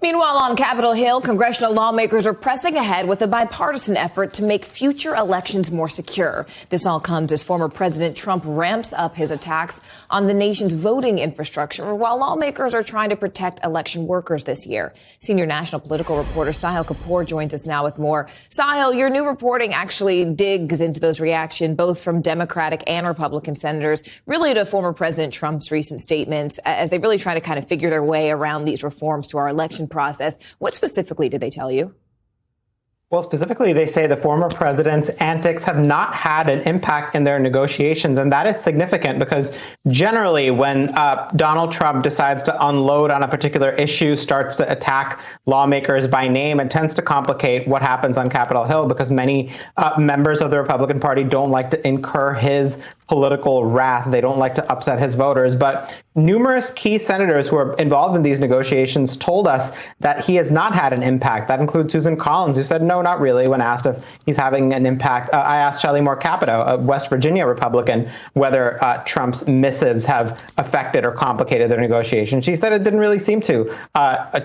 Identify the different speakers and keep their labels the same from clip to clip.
Speaker 1: Meanwhile, on Capitol Hill, congressional lawmakers are pressing ahead with a bipartisan effort to make future elections more secure. This all comes as former President Trump ramps up his attacks on the nation's voting infrastructure, while lawmakers are trying to protect election workers this year. Senior national political reporter Sahil Kapoor joins us now with more. Sahil, your new reporting actually digs into those reactions, both from Democratic and Republican senators, really to former President Trump's recent statements, as they really try to kind of figure their way around these reforms to our election process. What specifically did they tell you?
Speaker 2: Well, specifically, they say the former president's antics have not had an impact in their negotiations. And that is significant because generally when Donald Trump decides to unload on a particular issue, starts to attack lawmakers by name, it tends to complicate what happens on Capitol Hill because many members of the Republican Party don't like to incur his political wrath. They don't like to upset his voters. But numerous key senators who are involved in these negotiations told us that he has not had an impact. That includes Susan Collins, who said, no, not really, when asked if he's having an impact. I asked Shelley Moore Capito, a West Virginia Republican, whether Trump's missives have affected or complicated their negotiations. She said it didn't really seem to.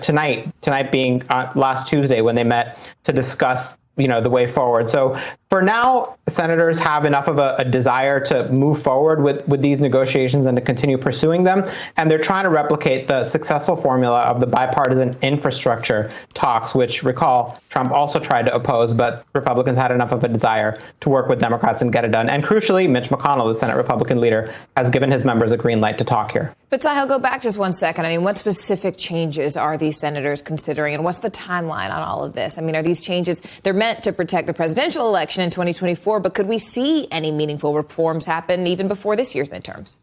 Speaker 2: Tonight being last Tuesday when they met to discuss the way forward. So for now, senators have enough of a desire to move forward with these negotiations and to continue pursuing them. And they're trying to replicate the successful formula of the bipartisan infrastructure talks, which, recall, Trump also tried to oppose, but Republicans had enough of a desire to work with Democrats and get it done. And crucially, Mitch McConnell, the Senate Republican leader, has given his members a green light to talk here.
Speaker 1: But Sahil, go back just one second. I mean, what specific changes are these senators considering, and what's the timeline on all of this? I mean, are these changes, they're meant to protect the presidential election in 2024, but could we see any meaningful reforms happen even before this year's midterms?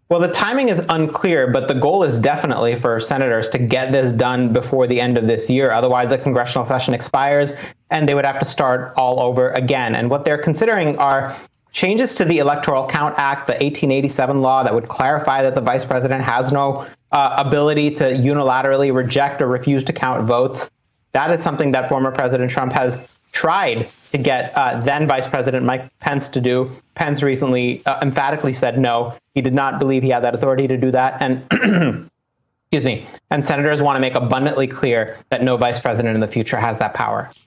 Speaker 2: Well, the timing is unclear, but the goal is definitely for senators to get this done before the end of this year. Otherwise, the congressional session expires and they would have to start all over again. And what they're considering are changes to the Electoral Count Act, the 1887 law that would clarify that the vice president has no ability to unilaterally reject or refuse to count votes. That is something that former President Trump has tried to get then Vice President Mike Pence to do. Pence recently emphatically said no. He did not believe he had that authority to do that. And excuse me. And senators want to make abundantly clear that no vice president in the future has that power.